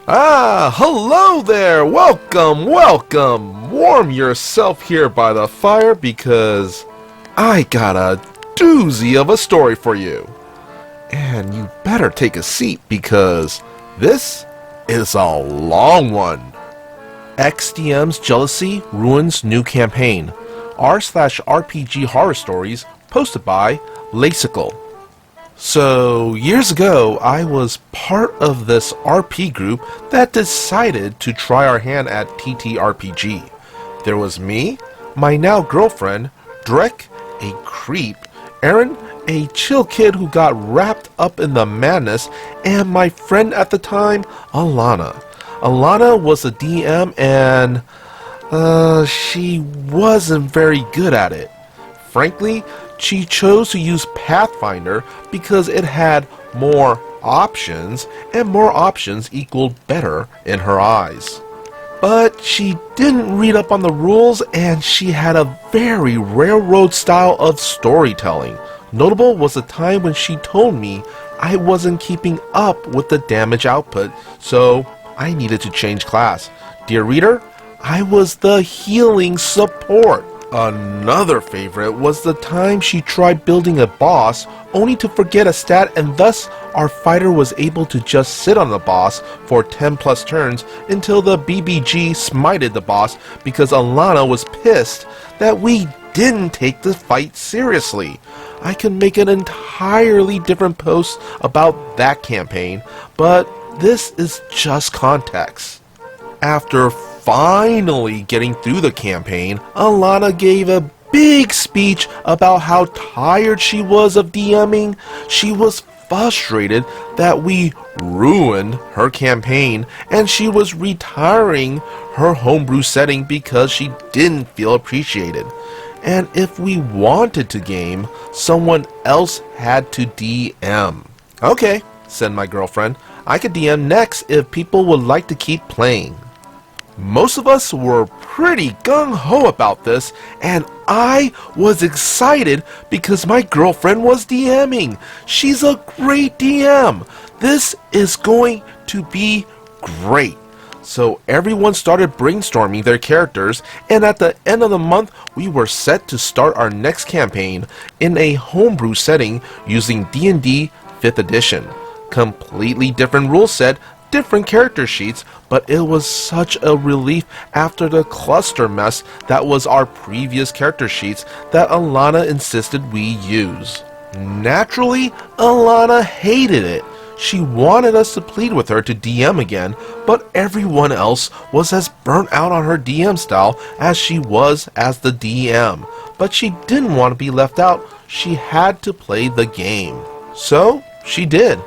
Hello there! Welcome, welcome! Warm yourself here by the fire because I got a doozy of a story for you. And you better take a seat because this is a long one. XDM's Jealousy Ruins New Campaign. r/RPG Horror Stories, posted by Lasical. So, years ago, I was part of this RP group that decided to try our hand at TTRPG. There was me, my now girlfriend, Drek, a creep, Aaron, a chill kid who got wrapped up in the madness, and my friend at the time, Alana. Alana was a DM and, she wasn't very good at it. Frankly, she chose to use Pathfinder because it had more options, and more options equaled better in her eyes. But she didn't read up on the rules, and she had a very railroad style of storytelling. Notable was the time when she told me I wasn't keeping up with the damage output, so I needed to change class. Dear reader, I was the healing support. Another favorite was the time she tried building a boss only to forget a stat, and thus our fighter was able to just sit on the boss for 10 plus turns until the BBG smited the boss because Alana was pissed that we didn't take the fight seriously. I could make an entirely different post about that campaign, but this is just context. After finally getting through the campaign, Alana gave a big speech about how tired she was of DMing. She was frustrated that we ruined her campaign, and she was retiring her homebrew setting because she didn't feel appreciated. And if we wanted to game, someone else had to DM. Okay, said my girlfriend, I could DM next if people would like to keep playing. Most of us were pretty gung-ho about this, and I was excited because my girlfriend was DMing. She's a great DM. This is going to be great. So everyone started brainstorming their characters, and at the end of the month, we were set to start our next campaign in a homebrew setting using D&D 5th edition. Completely different rule set, different character sheets, but it was such a relief after the cluster mess that was our previous character sheets that Alana insisted we use. Naturally, Alana hated it. She wanted us to plead with her to DM again, but everyone else was as burnt out on her DM style as she was as the DM. But she didn't want to be left out. She had to play the game. So, she did.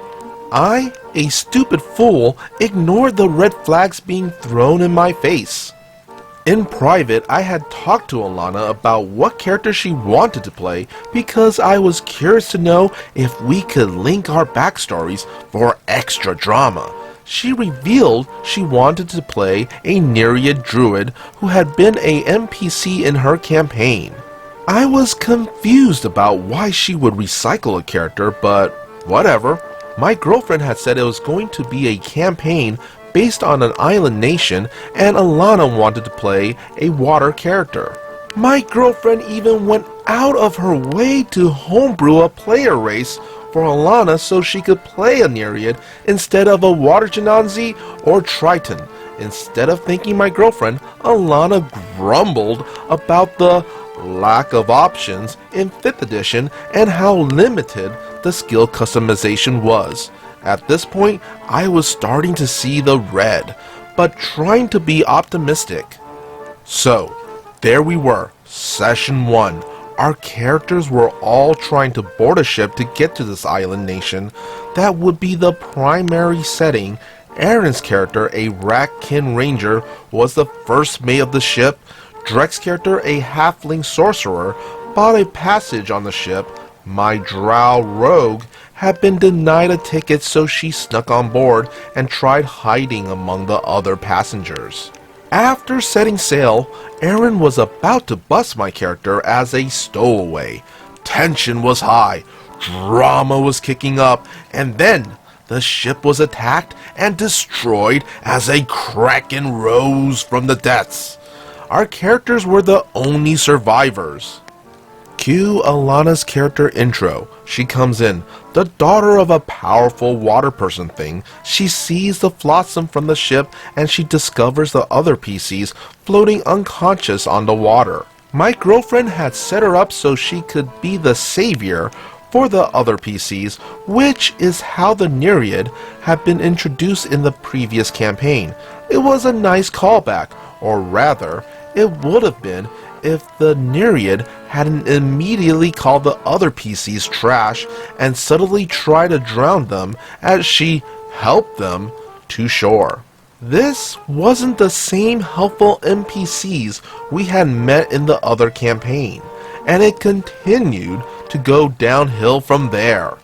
I, a stupid fool, ignored the red flags being thrown in my face. In private, I had talked to Alana about what character she wanted to play because I was curious to know if we could link our backstories for extra drama. She revealed she wanted to play a Nereid druid who had been a NPC in her campaign. I was confused about why she would recycle a character, but whatever. My girlfriend had said it was going to be a campaign based on an island nation, and Alana wanted to play a water character. My girlfriend even went out of her way to homebrew a player race for Alana so she could play a Nereid instead of a water Genanzi or Triton. Instead of thanking my girlfriend, Alana grumbled about the lack of options in 5th edition and how limited the skill customization was. At this point, I was starting to see the red, but trying to be optimistic. So, there we were, session 1. Our characters were all trying to board a ship to get to this island nation. That would be the primary setting. Aaron's character, a Ratkin Ranger, was the first mate of the ship. Drek's character, a halfling sorcerer, bought a passage on the ship. My drow rogue had been denied a ticket, so she snuck on board and tried hiding among the other passengers. After setting sail, Aaron was about to bust my character as a stowaway. Tension was high, drama was kicking up, and then the ship was attacked and destroyed as a kraken rose from the depths. Our characters were the only survivors. Cue Alana's character intro. She comes in, the daughter of a powerful water person thing. She sees the flotsam from the ship and she discovers the other PCs floating unconscious on the water. My girlfriend had set her up so she could be the savior for the other PCs, which is how the Nereid had been introduced in the previous campaign. It was a nice callback, or rather, it would have been if the Nereid hadn't immediately called the other PCs trash and subtly tried to drown them as she helped them to shore. This wasn't the same helpful NPCs we had met in the other campaign, and it continued to go downhill from there.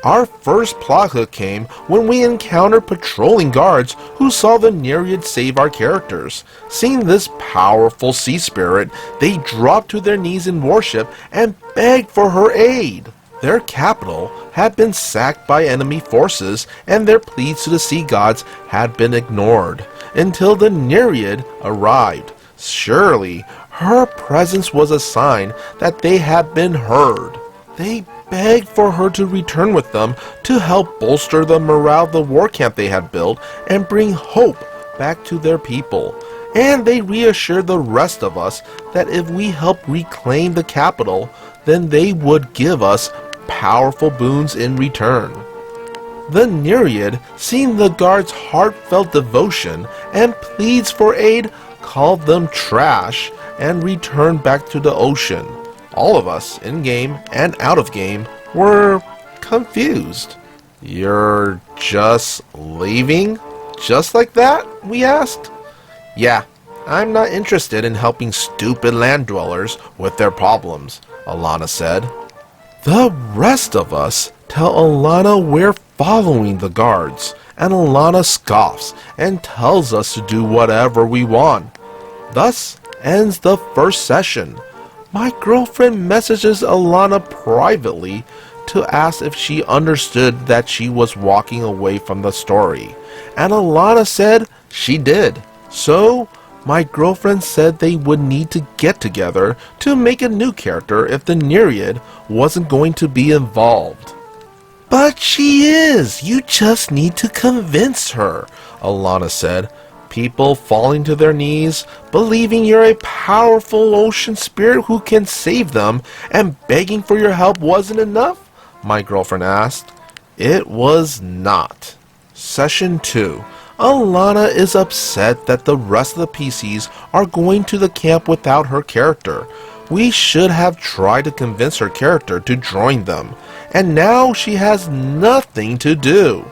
Our first plot hook came when we encountered patrolling guards who saw the Nereid save our characters. Seeing this powerful sea spirit, they dropped to their knees in worship and begged for her aid. Their capital had been sacked by enemy forces and their pleas to the sea gods had been ignored until the Nereid arrived. Surely, her presence was a sign that they had been heard. They begged for her to return with them to help bolster the morale of the war camp they had built and bring hope back to their people. And they reassured the rest of us that if we helped reclaim the capital, then they would give us powerful boons in return. The Nereid, seeing the guards' heartfelt devotion and pleas for aid, called them trash and returned back to the ocean. All of us, in-game and out-of-game, were confused. "You're just leaving? Just like that?" we asked. "Yeah, I'm not interested in helping stupid land dwellers with their problems," Alana said. The rest of us tell Alana we're following the guards, and Alana scoffs and tells us to do whatever we want. Thus ends the first session. My girlfriend messages Alana privately to ask if she understood that she was walking away from the story, and Alana said she did. So, my girlfriend said they would need to get together to make a new character if the Nereid wasn't going to be involved. "But she is! You just need to convince her," Alana said. "People falling to their knees, believing you're a powerful ocean spirit who can save them, and begging for your help wasn't enough?" my girlfriend asked. It was not. Session 2. Alana is upset that the rest of the PCs are going to the camp without her character. We should have tried to convince her character to join them, and now she has nothing to do.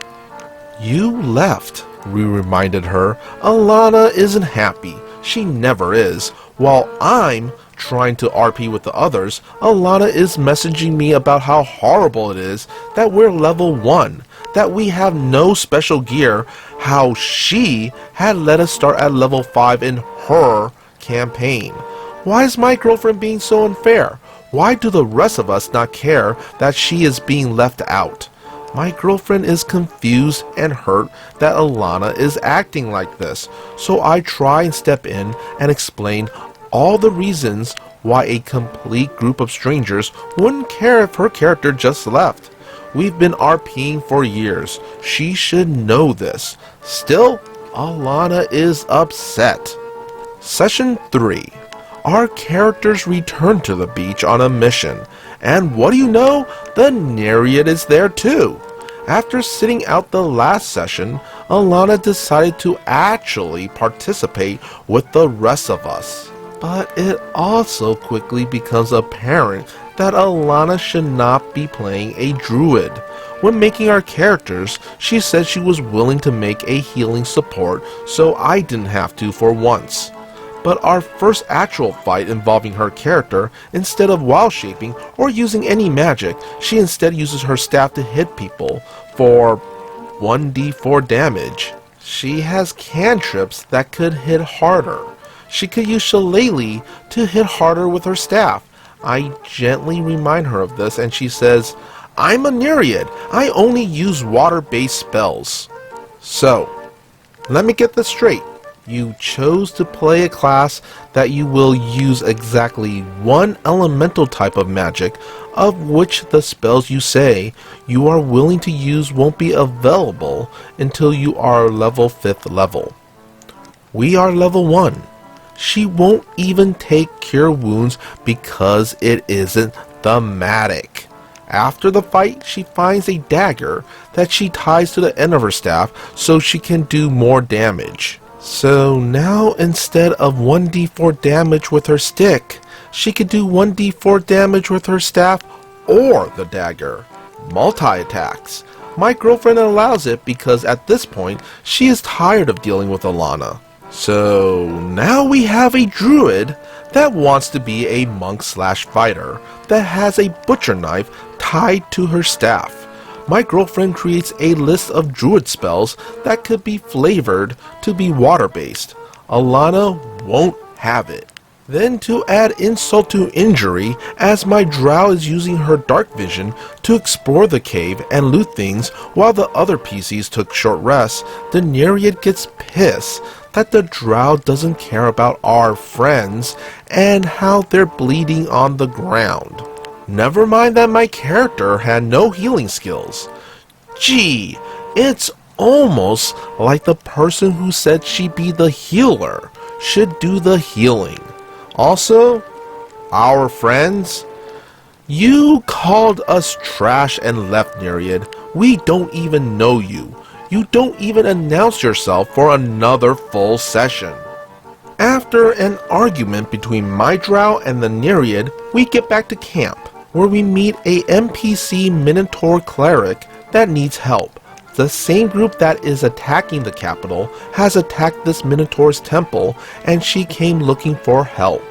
"You left," we reminded her. Alana isn't happy. She never is. While I'm trying to RP with the others, Alana is messaging me about how horrible it is that we're level 1, that we have no special gear, how she had let us start at level 5 in her campaign. Why is my girlfriend being so unfair? Why do the rest of us not care that she is being left out? My girlfriend is confused and hurt that Alana is acting like this, so I try and step in and explain all the reasons why a complete group of strangers wouldn't care if her character just left. We've been RPing for years. She should know this. Still, Alana is upset. Session 3. Our characters return to the beach on a mission, and what do you know? The Nereid is there too. After sitting out the last session, Alana decided to actually participate with the rest of us. But it also quickly becomes apparent that Alana should not be playing a druid. When making our characters, she said she was willing to make a healing support, so I didn't have to for once. But our first actual fight involving her character, instead of wild shaping or using any magic, she instead uses her staff to hit people for 1d4 damage. She has cantrips that could hit harder. She could use Shillelagh to hit harder with her staff. I gently remind her of this and she says, I'm a Nereid. I only use water-based spells. So, let me get this straight. You chose to play a class that you will use exactly one elemental type of magic, of which the spells you say you are willing to use won't be available until you are level 5th level. We are level 1. She won't even take Cure Wounds because it isn't thematic. After the fight, she finds a dagger that she ties to the end of her staff so she can do more damage. So now instead of 1d4 damage with her stick, she could do 1d4 damage with her staff or the dagger. Multi-attacks. My girlfriend allows it because at this point, she is tired of dealing with Alana. So now we have a druid that wants to be a monk/fighter that has a butcher knife tied to her staff. My girlfriend creates a list of druid spells that could be flavored to be water-based. Alana won't have it. Then to add insult to injury, as my drow is using her dark vision to explore the cave and loot things while the other PCs took short rests, the Nereid gets pissed that the drow doesn't care about our friends and how they're bleeding on the ground. Never mind that my character had no healing skills. Gee, it's almost like the person who said she'd be the healer should do the healing. Also, our friends, you called us trash and left, Nereid. We don't even know you. You don't even announce yourself for another full session. After an argument between my drow and the Nereid, we get back to camp, where we meet a NPC Minotaur cleric that needs help. The same group that is attacking the capital has attacked this Minotaur's temple, and she came looking for help.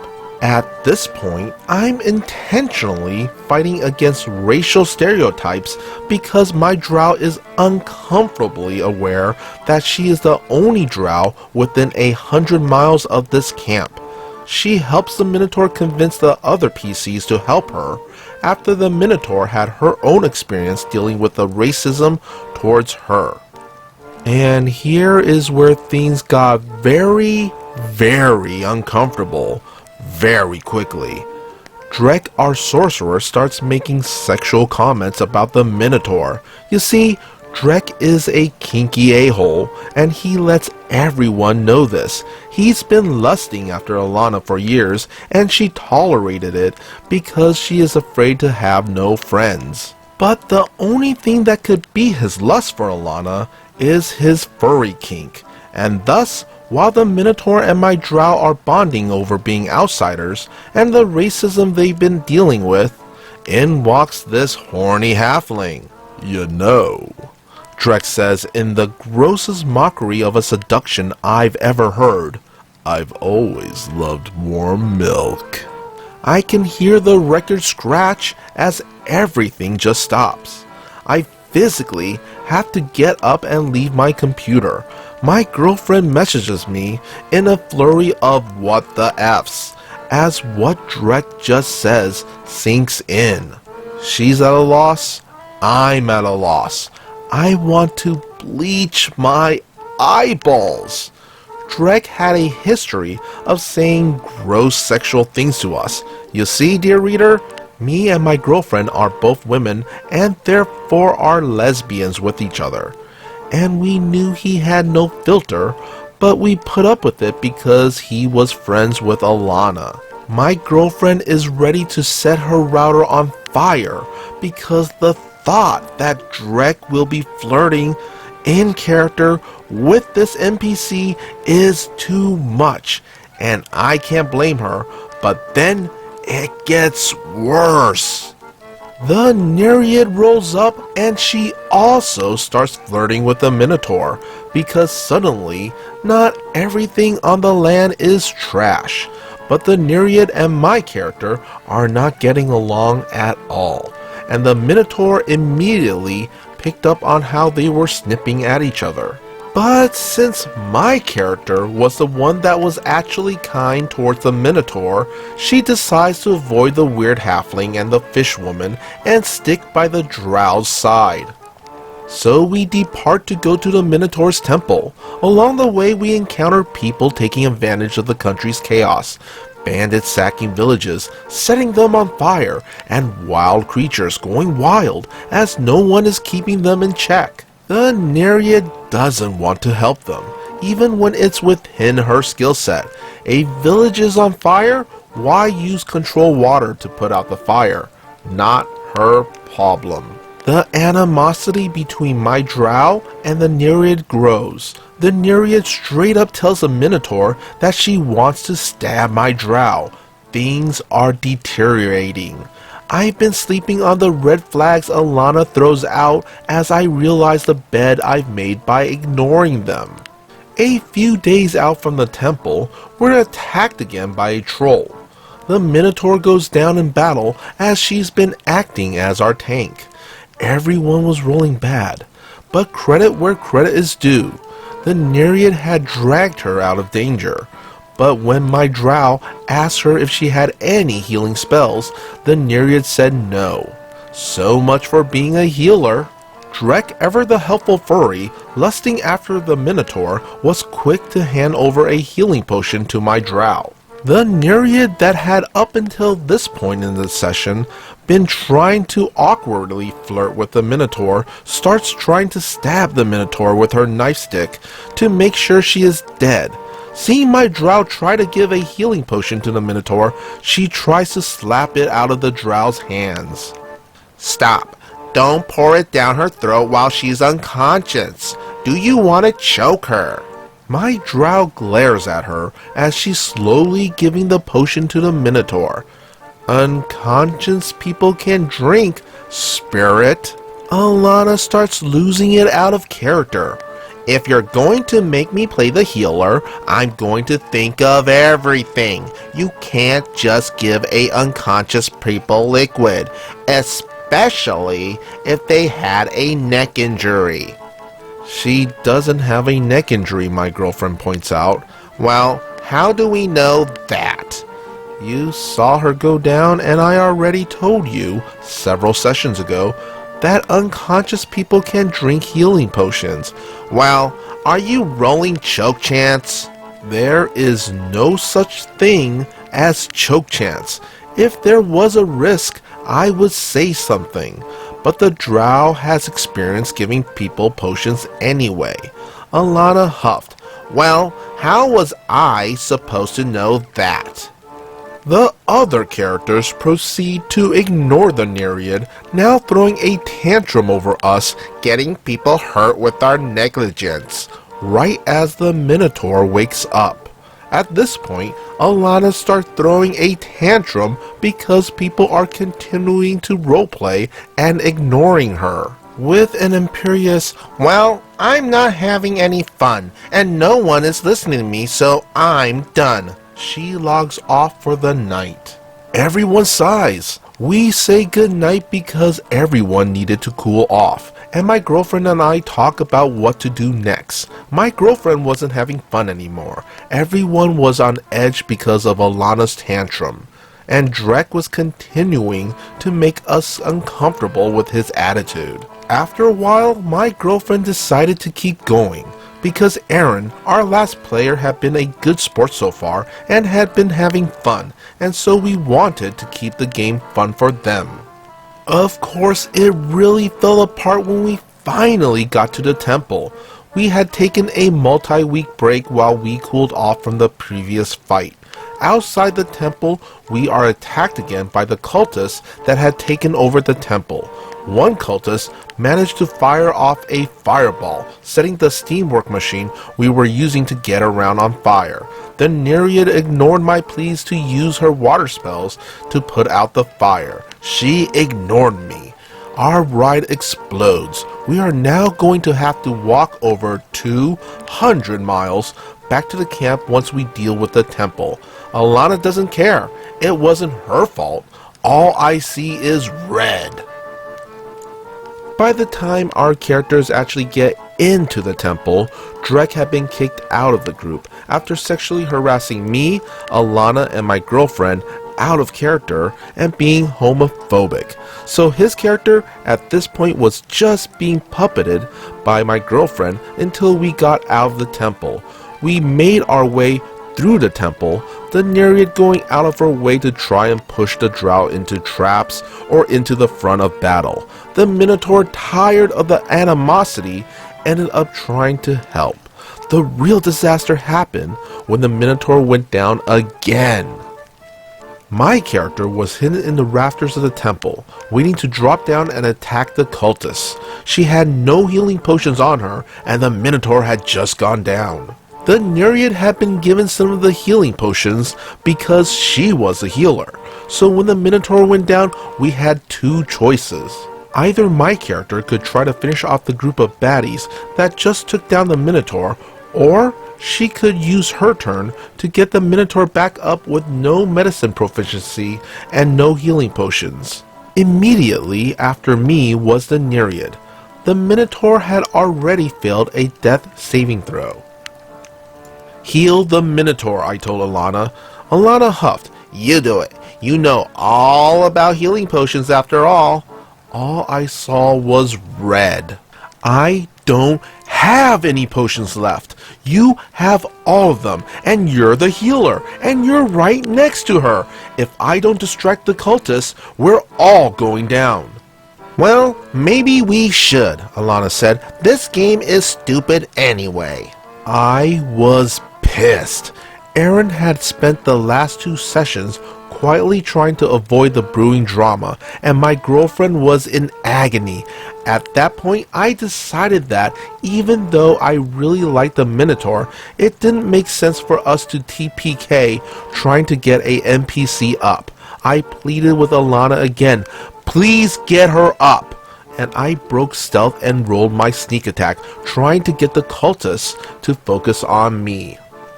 At this point, I'm intentionally fighting against racial stereotypes because my drow is uncomfortably aware that she is the only drow within 100 miles of this camp. She helps the Minotaur convince the other PCs to help her after the Minotaur had her own experience dealing with the racism towards her. And here is where things got very, very uncomfortable very quickly. Drek, our sorcerer, starts making sexual comments about the Minotaur. You see, Drek is a kinky a-hole, and he lets everyone know this. He's been lusting after Alana for years, and she tolerated it because she is afraid to have no friends. But the only thing that could be his lust for Alana is his furry kink, and thus, while the Minotaur and my drow are bonding over being outsiders and the racism they've been dealing with, in walks this horny halfling. You know, Drek says in the grossest mockery of a seduction I've ever heard, I've always loved warm milk. I can hear the record scratch as everything just stops. I physically have to get up and leave my computer. My girlfriend messages me in a flurry of what the F's, as what Drek just says sinks in. She's at a loss, I'm at a loss. I want to bleach my eyeballs. Drek had a history of saying gross sexual things to us. You see, dear reader, me and my girlfriend are both women and therefore are lesbians with each other. And we knew he had no filter, but we put up with it because he was friends with Alana. My girlfriend is ready to set her router on fire because the thought that Drek will be flirting in character with this NPC is too much, and I can't blame her, but then it gets worse. The Nereid rolls up and she also starts flirting with the Minotaur because suddenly not everything on the land is trash, but the Nereid and my character are not getting along at all, and the Minotaur immediately picked up on how they were snipping at each other. But since my character was the one that was actually kind towards the Minotaur, she decides to avoid the weird halfling and the fish woman and stick by the drow's side. So we depart to go to the Minotaur's temple. Along the way we encounter people taking advantage of the country's chaos, bandits sacking villages, setting them on fire, and wild creatures going wild as no one is keeping them in check. The Nereid doesn't want to help them, even when it's within her skill set. A village is on fire? Why use control water to put out the fire? Not her problem. The animosity between my drow and the Nereid grows. The Nereid straight up tells the Minotaur that she wants to stab my drow. Things are deteriorating. I've been sleeping on the red flags Alana throws out as I realize the bed I've made by ignoring them. A few days out from the temple, we're attacked again by a troll. The Minotaur goes down in battle as she's been acting as our tank. Everyone was rolling bad, but credit where credit is due. The Nereid had dragged her out of danger. But when my drow asked her if she had any healing spells, the Nereid said no. So much for being a healer. Drek, ever the helpful furry, lusting after the Minotaur, was quick to hand over a healing potion to my drow. The Nereid that had up until this point in the session been trying to awkwardly flirt with the Minotaur starts trying to stab the Minotaur with her knife stick to make sure she is dead. Seeing my drow try to give a healing potion to the Minotaur, she tries to slap it out of the drow's hands. Stop. Don't pour it down her throat while she's unconscious. Do you want to choke her? My drow glares at her as she's slowly giving the potion to the Minotaur. Unconscious people can drink, spirit. Alana starts losing it out of character. If you're going to make me play the healer, I'm going to think of everything. You can't just give a unconscious people liquid, especially if they had a neck injury. She doesn't have a neck injury, my girlfriend points out. Well, how do we know that? You saw her go down, and I already told you, several sessions ago, that unconscious people can drink healing potions. Well, are you rolling choke chance? There is no such thing as choke chance. If there was a risk, I would say something. But the drow has experience giving people potions anyway. Alana huffed. Well, how was I supposed to know that? The other characters proceed to ignore the Nereid, now throwing a tantrum over us getting people hurt with our negligence, right as the Minotaur wakes up. At this point, Alana starts throwing a tantrum because people are continuing to roleplay and ignoring her. With an imperious, well, I'm not having any fun, and no one is listening to me, so I'm done. She logs off for the night. Everyone sighs. We say goodnight because everyone needed to cool off, and my girlfriend and I talk about what to do next. My girlfriend wasn't having fun anymore. Everyone was on edge because of Alana's tantrum, and Drek was continuing to make us uncomfortable with his attitude. After a while, my girlfriend decided to keep going, because Aaron, our last player, had been a good sport so far and had been having fun, and so we wanted to keep the game fun for them. Of course, it really fell apart when we finally got to the temple. We had taken a multi-week break while we cooled off from the previous fight. Outside the temple, we are attacked again by the cultists that had taken over the temple. One cultist managed to fire off a fireball, setting the steamwork machine we were using to get around on fire. The Nereid ignored my pleas to use her water spells to put out the fire. She ignored me. Our ride explodes. We are now going to have to walk over 200 miles back to the camp once we deal with the temple. Alana doesn't care. It wasn't her fault. All I see is red. By the time our characters actually get into the temple, Drek had been kicked out of the group after sexually harassing me, Alana, and my girlfriend out of character and being homophobic. So his character at this point was just being puppeted by my girlfriend until we got out of the temple. We made our way through the temple, the Nereid going out of her way to try and push the drow into traps or into the front of battle. The Minotaur, tired of the animosity, ended up trying to help. The real disaster happened when the Minotaur went down again. My character was hidden in the rafters of the temple, waiting to drop down and attack the cultists. She had no healing potions on her, and the Minotaur had just gone down. The Nereid had been given some of the healing potions because she was a healer. So when the Minotaur went down, we had two choices. Either my character could try to finish off the group of baddies that just took down the Minotaur, or she could use her turn to get the Minotaur back up with no medicine proficiency and no healing potions. Immediately after me was the Nereid. The Minotaur had already failed a death saving throw. "Heal the Minotaur," I told Alana. Alana huffed. "You do it. You know all about healing potions after all." All I saw was red. "I don't have any potions left. You have all of them, and you're the healer, and you're right next to her. If I don't distract the cultists, we're all going down." "Well, maybe we should," Alana said. "This game is stupid anyway." I was pissed. Aaron had spent the last two sessions quietly trying to avoid the brewing drama, and my girlfriend was in agony. At that point, I decided that, even though I really liked the Minotaur, it didn't make sense for us to TPK trying to get a NPC up. I pleaded with Alana again, "Please get her up!" And I broke stealth and rolled my sneak attack, trying to get the cultists to focus on me.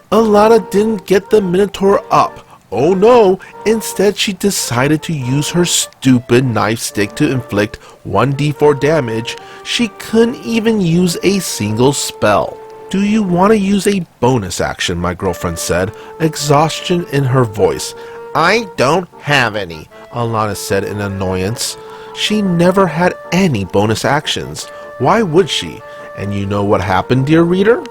Alana didn't get the Minotaur up. Oh no, instead she decided to use her stupid knife stick to inflict 1d4 damage. She couldn't even use a single spell. "Do you want to use a bonus action?" my girlfriend said, exhaustion in her voice. "I don't have any," Alana said in annoyance. She never had any bonus actions. Why would she? And you know what happened, dear reader?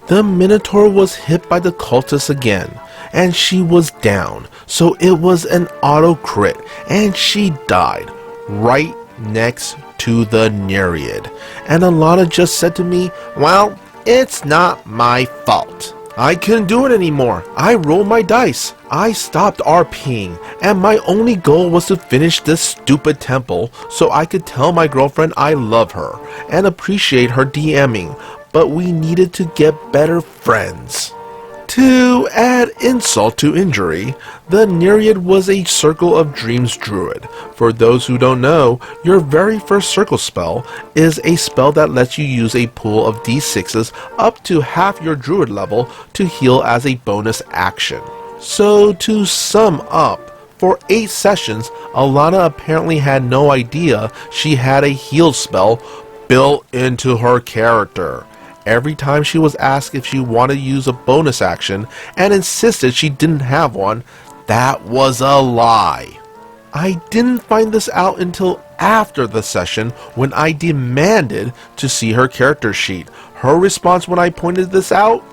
The Minotaur was hit by the cultists again, and she was down, so it was an auto crit, and she died right next to the Nereid. And Alana just said to me, "Well, it's not my fault." I couldn't do it anymore. I rolled my dice. I stopped RPing, and my only goal was to finish this stupid temple so I could tell my girlfriend I love her and appreciate her DMing, but we needed to get better friends. To add insult to injury, the Nereid was a Circle of Dreams druid. For those who don't know, your very first circle spell is a spell that lets you use a pool of d6s up to half your druid level to heal as a bonus action. So to sum up, for 8 sessions, Alana apparently had no idea she had a heal spell built into her character. Every time she was asked if she wanted to use a bonus action and insisted she didn't have one, that was a lie. I didn't find this out until after the session when I demanded to see her character sheet. Her response when I pointed this out?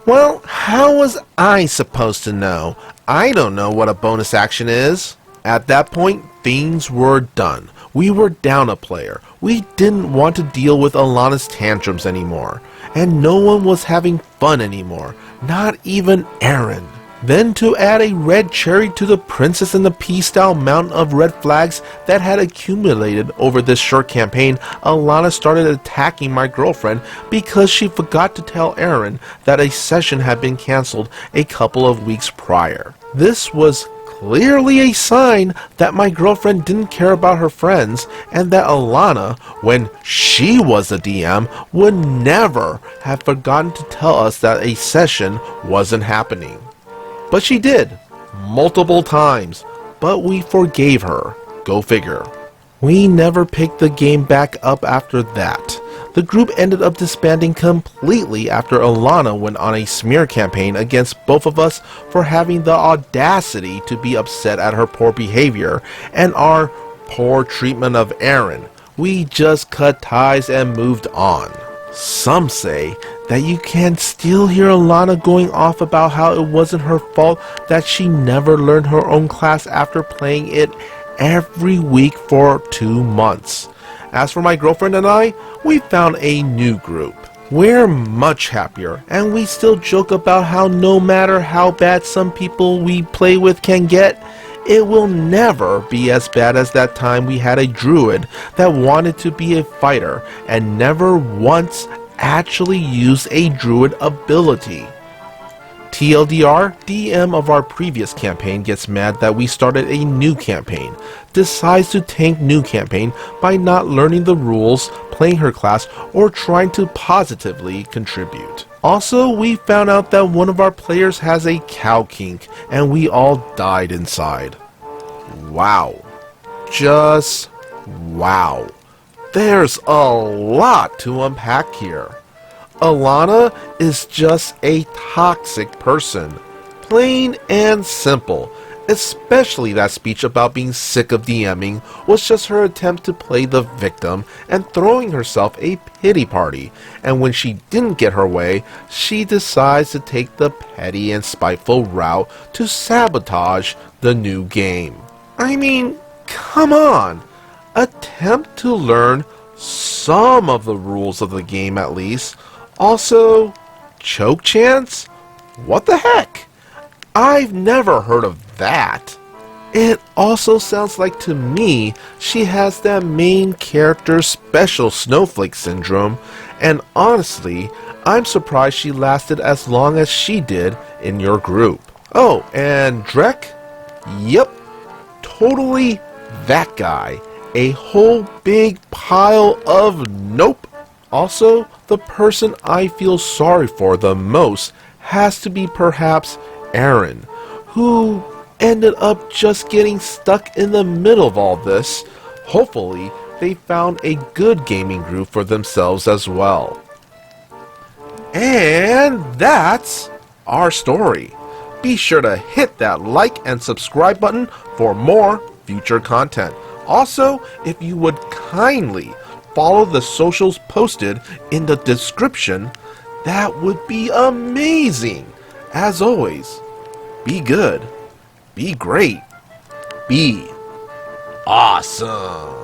"Well, how was I supposed to know? I don't know what a bonus action is." At that point, things were done. We were down a player. We didn't want to deal with Alana's tantrums anymore. And no one was having fun anymore. Not even Aaron. Then to add a red cherry to the Princess and the Pea-style mountain of red flags that had accumulated over this short campaign, Alana started attacking my girlfriend because she forgot to tell Aaron that a session had been cancelled a couple of weeks prior. This was clearly a sign that my girlfriend didn't care about her friends, and that Alana, when she was the DM, would never have forgotten to tell us that a session wasn't happening. But she did, multiple times, but we forgave her. Go figure. We never picked the game back up after that. The group ended up disbanding completely after Alana went on a smear campaign against both of us for having the audacity to be upset at her poor behavior and our poor treatment of Aaron. We just cut ties and moved on. Some say that you can still hear Alana going off about how it wasn't her fault that she never learned her own class after playing it every week for 2 months. As for my girlfriend and I, we found a new group. We're much happier, and we still joke about how no matter how bad some people we play with can get, it will never be as bad as that time we had a druid that wanted to be a fighter and never once actually used a druid ability. TLDR, DM of our previous campaign gets mad that we started a new campaign, decides to tank new campaign by not learning the rules, playing her class, or trying to positively contribute. Also, we found out that one of our players has a cow kink, and we all died inside. Wow. Just wow. There's a lot to unpack here. Alana is just a toxic person. Plain and simple. Especially that speech about being sick of DMing was just her attempt to play the victim and throwing herself a pity party. And when she didn't get her way, she decides to take the petty and spiteful route to sabotage the new game. I mean, come on. Attempt to learn some of the rules of the game at least. Also, choke chance? What the heck? I've never heard of that. It also sounds like to me she has that main character's special snowflake syndrome, and honestly, I'm surprised she lasted as long as she did in your group. Oh, and Drek? Yep, totally that guy. A whole big pile of nope. Also, the person I feel sorry for the most has to be perhaps Aaron, who ended up just getting stuck in the middle of all this. Hopefully, they found a good gaming group for themselves as well. And that's our story. Be sure to hit that like and subscribe button for more future content. Also, if you would kindly follow the socials posted in the description, that would be amazing. As always, be good, be great, be awesome.